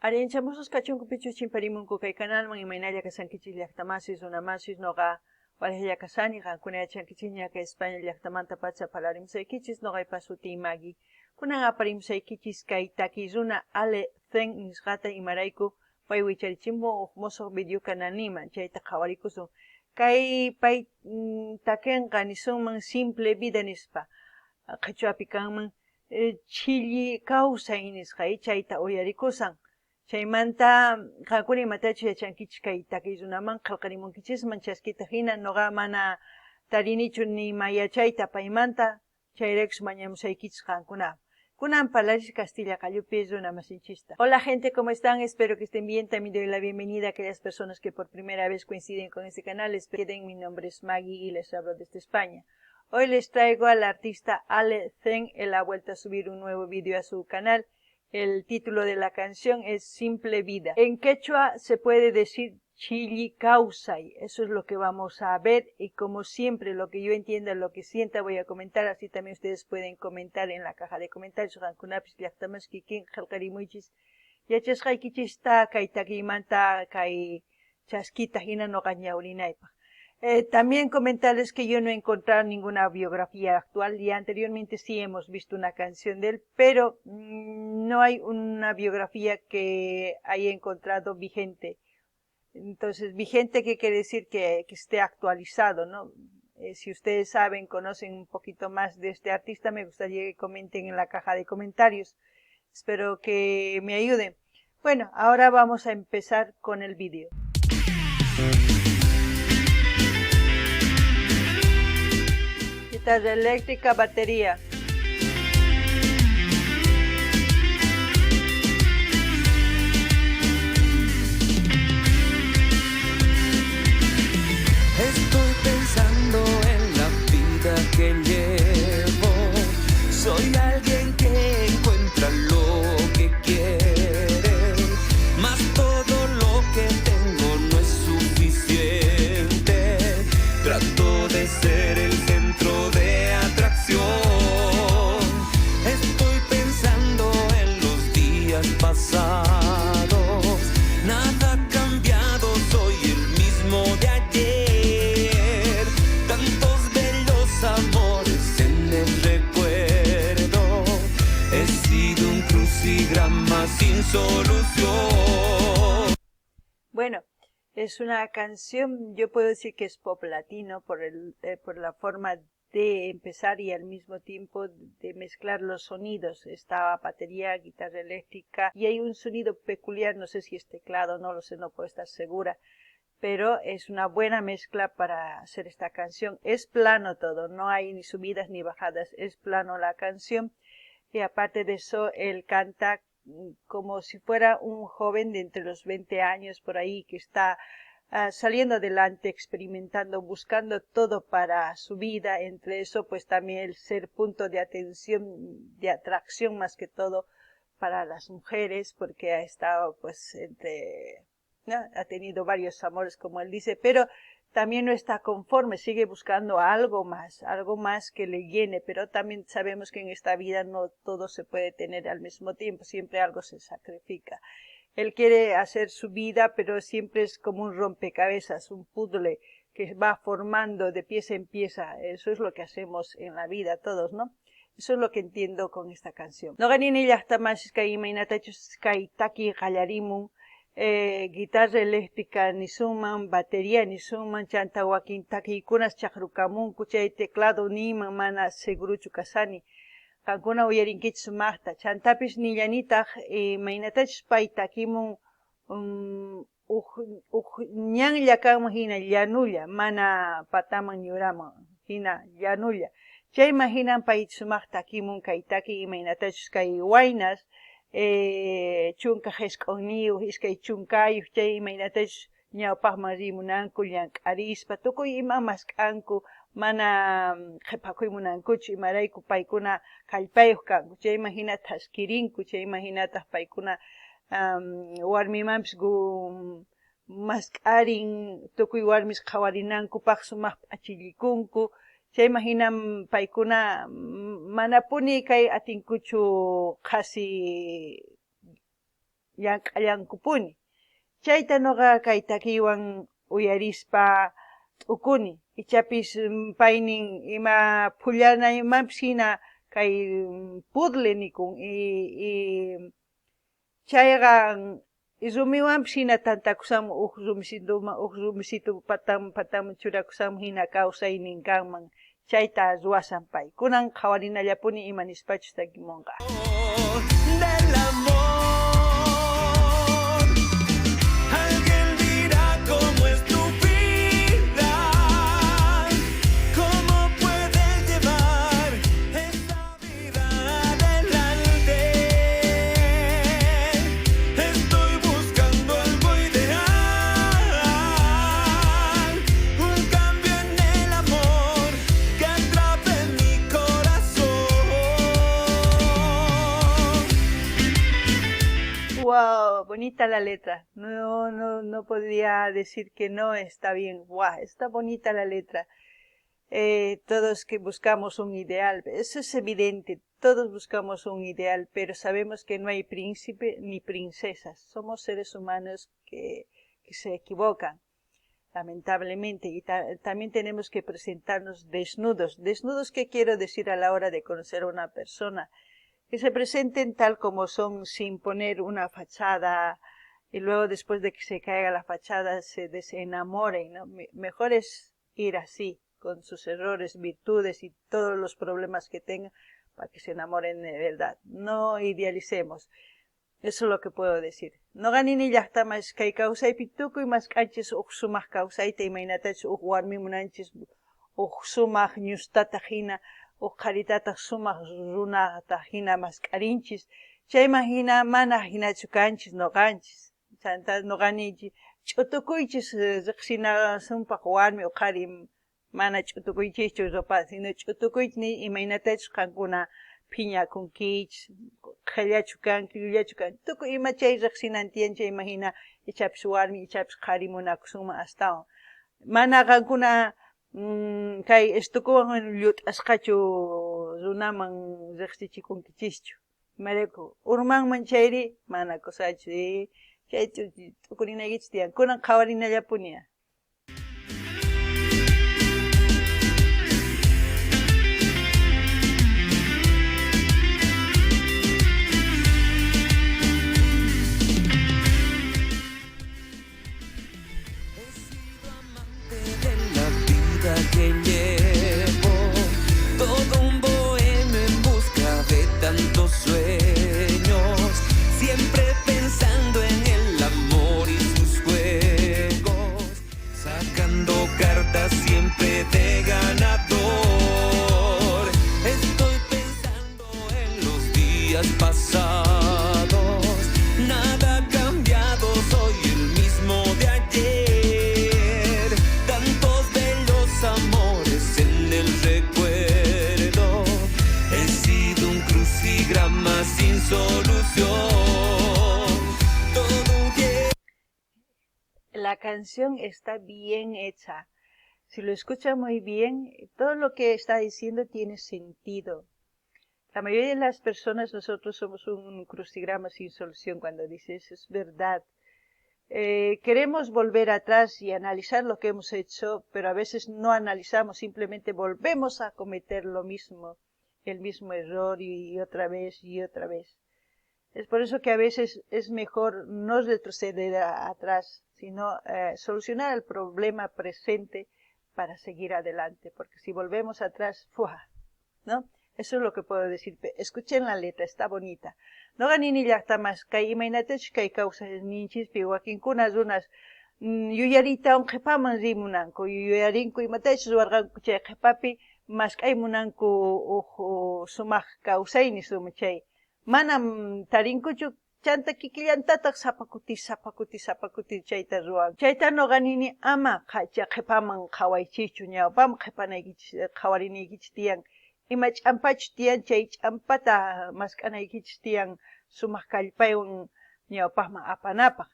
Arianchamusos kachunku pichu chimparimunku kay canalman imaynalla kasankichis llaqtamasis runamasis noqa walajalla kasani qankuna yachankichis ñaqa España llaqtamanta pacha parlarimsaykichis noqaypas sutii Magui. Kunan aparimsaykichis kay taki runa Ale Zen nisqata imarayku pay wicharichimun huk musuq video kanalniman chayta qhawarikusun. Kay pay takinqa nisunman simple vida nispa qhichwapi kanman chilli kawsay nisqa chayta uyarikusan. Chaymanta qankuna imatachu yachankichis kay takiy runaman qillqarimunkichisman chaskita hina noqa mana tarinichu nima yachayta paymanta chayraykus mañamusaykichis qankuna. Kunan parlarish Castilla Callupi runa masinchista. Hola gente, ¿cómo están? Espero que estén bien. También doy la bienvenida a aquellas personas que por primera vez coinciden con este canal. Espero que mi nombre es Maggie y les hablo desde España. Hoy les traigo al artista Ale Zen. Él ha vuelto a subir un nuevo video a su canal. El título de la canción es Simple Vida. En quechua se puede decir Chilli Causay. Eso es lo que vamos a ver y como siempre lo que yo entienda, lo que sienta voy a comentar. Así también ustedes pueden comentar en la caja de comentarios. Rankunapis llaqtamas kikin qillqarimuychis yachasqaykichista kay takimanta kay chaskita hina noqa ñawrinaypaq. También comentarles que yo no he encontrado ninguna biografía actual y anteriormente sí hemos visto una canción de él, pero no hay una biografía que haya encontrado vigente. Entonces, vigente, ¿qué quiere decir? Que esté actualizado, ¿no? Si ustedes saben, conocen un poquito más de este artista, me gustaría que comenten en la caja de comentarios. Espero que me ayuden. Bueno, ahora vamos a empezar con el vídeo. Guitarra eléctrica, batería. Estoy pensando en la vida que llevo. Soy alguien que encuentra lo que quiere, mas todo lo que tengo no es suficiente. Trato de ser el centro de atracción. Estoy pensando en los días pasados. Nada ha cambiado, soy el mismo de ayer. Tantos bellos amores en el recuerdo. He sido un crucigrama sin solución. Bueno, es una canción, yo puedo decir que es pop latino por la forma de empezar y al mismo tiempo de mezclar los sonidos. Está batería, guitarra eléctrica y hay un sonido peculiar, no sé si es teclado, no lo sé, no puedo estar segura, pero es una buena mezcla para hacer esta canción. Es plano todo, no hay ni subidas ni bajadas, es plano la canción y aparte de eso él canta como si fuera un joven de entre los 20 años por ahí que está saliendo adelante, experimentando, buscando todo para su vida. Entre eso pues también el ser punto de atención, de atracción más que todo para las mujeres, porque ha estado pues ¿no? Ha tenido varios amores como él dice, pero también no está conforme, sigue buscando algo más que le llene, pero también sabemos que en esta vida no todo se puede tener al mismo tiempo, siempre algo se sacrifica. Él quiere hacer su vida, pero siempre es como un rompecabezas, un puzzle que va formando de pieza en pieza. Eso es lo que hacemos en la vida todos, ¿no? Eso es lo que entiendo con esta canción. No ganin llaqtamas kay imaynatachus kay taki qallarimun. Guitarra eléctrica nisuman, batería nisuman, chanta wakin takiykunas chaqrukamunku, chay teclado niman mana seguruchu kasani. Qankuna uyarinkichis sumaqta, chantapis nillanitaq imaynatachus pay takimun ñanlla kanman hina llanulla, mana pataman ñuraman, hina llanulla. Chayman hinan pay sumaqta takimun kay taki imaynatachus kay waynas, chunka qisq'unniyuq, iskay chunkayuq, chay imaynatachus ñawpaqman rimunanku, llank'arispa, tukuy ima mask'anku, mana qhipakuymunankuchu, imarayku paykuna kallpayuq kanku, chayman hina taskirinku, chayman hinataq paykuna warmimanpis mask'arin, tukuy warmis qhawarinankupaq sumaq p'achillikunku, chayman hinam paykuna manapuni kay atinkuchu qasi llank'allankupuni. Chayta noqa kay takiwan uyarispa t'ukuni, ichapis paynin ima pullanaymanpis hina kay puzzle nikun, chayqa rumiwanpis hina tantakusamun huk rumisitu pataman churakusamun hina kawsaynin kanman, chayta ruwasan pay. Kunan qhawarinallapuni ima nispachus takimunqa. Del amor. Alguien dirá cómo es tu vida, cómo puedes llevar esta vida adelante. Estoy buscando algo ideal, un cambio en el amor que atrape mi corazón. Wow, bonita la letra. No podría decir que no está bien. Wow, está bonita la letra. Todos que buscamos un ideal, eso es evidente. Todos buscamos un ideal, pero sabemos que no hay príncipe ni princesas. Somos seres humanos que se equivocan, lamentablemente. Y también tenemos que presentarnos desnudos. Desnudos, ¿qué quiero decir a la hora de conocer a una persona? Que se presenten tal como son, sin poner una fachada y luego después de que se caiga la fachada se desenamoren, ¿no? Mejor es ir así, con sus errores, virtudes y todos los problemas que tengan, para que se enamoren de verdad. No idealicemos. Eso es lo que puedo decir. No ganini llaqtamas kay kawsaypi tukuy masq'anchis uq sumaq kawsayta imaynatachus uq warmi munanchis uq sumaq ñustata hina uq qharitataq sumaq runata hina masq'arinchis. Chayman hina mana hinachu kanchis noqanchis. Chanta noqaninchis ch'utukuychis riqsinasunpaq warmi uq qhari mana ch'utukuychischu ropa, sino ch'utukuychis imaynatachus qankuna phiñakunkichis, qhillachu kanki, llullachu kanki, tukuy ima chay riqsinantiyan chayman hina ichapis warmi ichapis qhari munakusunman astawan. Mana qankuna kay estukuwan llut'asqachu runaman riqsichikunkichischu. Imarayku urmanman chayri mana kusachu, chay t'ukurinaykichis tiyan. Kunan qhawarinallapuni. Que llevo todo un bohemio en busca de tantos sueños, siempre pensando en el amor y sus juegos, sacando cartas siempre de ganador. Estoy pensando en los días pasados, nada ha cambiado, soy el mismo de ayer. Tantos amores en el recuerdo, he sido un crucigrama sin solución. La canción está bien hecha. Si lo escucha muy bien, todo lo que está diciendo tiene sentido. La mayoría de las personas, nosotros somos un crucigrama sin solución cuando dices, es verdad. Queremos volver atrás y analizar lo que hemos hecho, pero a veces no analizamos, simplemente volvemos a cometer lo mismo, el mismo error y otra vez y otra vez. Es por eso que a veces es mejor no retroceder atrás, sino solucionar el problema presente para seguir adelante, porque si volvemos atrás, ¡fua! ¿No? Eso es lo que puedo decir. Escuchen la letra, está bonita. No ganini llaqtamas kay imaynatachus kay kawsayninchispi wakinkuna runas yuyarita qhipaman rimunanku, yuyarinku imatachus warqanku chay qhipapi masq'ay munanku uq sumaq kawsayni suma chay. Manam tarinkuchu chanta kikillantataq sapakuti chayta ruwan. Chayta noqanini ama qhipaman qhawaychiychu, ñawpam qhawarinaykichis tiyan. Ima ch'ampachu tiyan chay ch'ampata masq'anaykichis tiyan sumaq kallpaywan ñawpaqman apanapaq.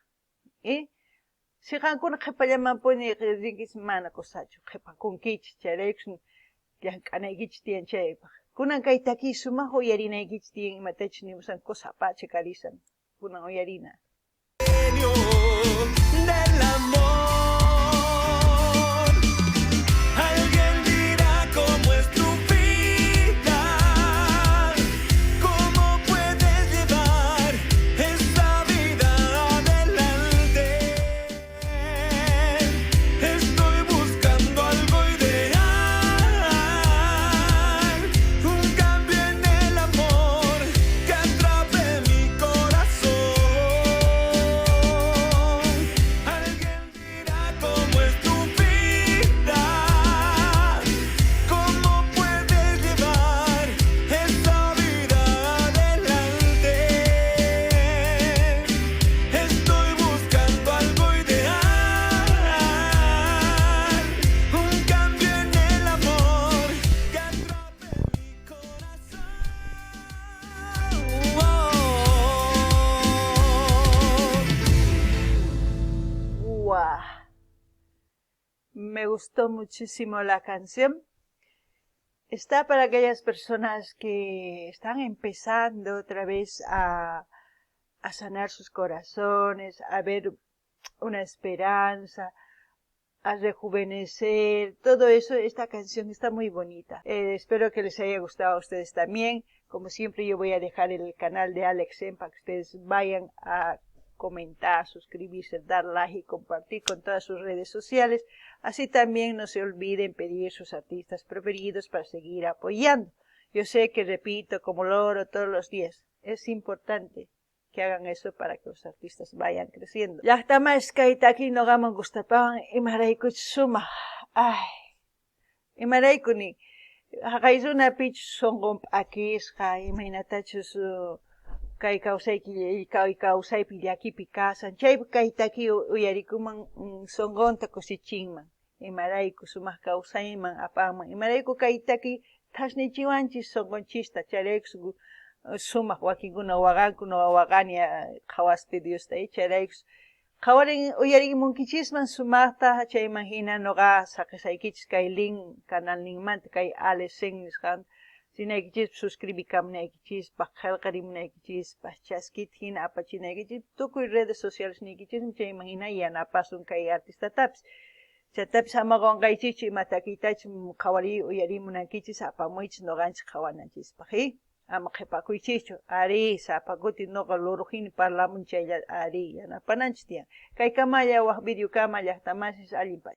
Si qankuna qhipallamanpuni rinkichis mana kusachu, qhipakunkichis chayraykusun llank'anaykichis tiyan chaypaq. Kunan kay takiy sumaq uyarinaykichis tiyan imatachus nimusan kusapacha karisan. Kunan uyarina. genio del amor. Alguien dirá cómo es tu vida, cómo puedes llevar esa vida adelante. Estoy buscando algo ideal, un cambio en el amor que atrape mi corazón. Alguien dirá cómo es tu vida, cómo puedes llevar esa vida adelante. Estoy buscando algo ideal, un cambio en el amor que atrape mi corazón. ¡Guau! Me gustó muchísimo la canción. Está para aquellas personas que están empezando otra vez a sanar sus corazones, a ver una esperanza, a rejuvenecer, todo eso. Esta canción está muy bonita. Espero que les haya gustado a ustedes también. Como siempre, yo voy a dejar el canal de Alex M para que ustedes vayan a comentar, suscribirse, dar like y compartir con todas sus redes sociales. Así también no se olviden pedir sus artistas preferidos para seguir apoyando. Yo sé que repito como loro todos los días. Es importante que hagan eso para que los artistas vayan creciendo. Llaqtaman kaytaki noqaman gustapawan imaraykuchus sumaq. Ay, imaraykuni haqay runapichu sunqun p'akisqa, imaynatachus kay kawsaypi llakipi kasan. Chaypi kaytaki uyarikuman sunqunta kusichinman. Imarayku sumaq kawsayman apanman. Imarayku kaytaki thasnichiwanchis sunqunchista. Chayraykus sumaq wakinkuna waqankuna waqania qhawaspi Diosta. Chayraykus qhawarin uyarimunkichisman sumaqta. Chayman hina noqa saqisaykichis kay link canal ninkmanta kay Alex M nisqan. Sinaykichis suscribikamunaykichispaq, qillqarimunaykichispaq, chaskita hina apachinaykichis tukuy redes sociales niykichismi. Chayman hina yanapasun kay artistatapis. Chaytapis ama qunqaykichis ima takiytachis qhawari uyarimunankichis apamuychis noqanchis qhawananchispaq. Ama qhipakuychischu. Ari, sapakuti noqa lorujini parlamun chaylla ari yanapananchis tiyan. Kay kamalla waq video kama llaqtamanchis allinpay.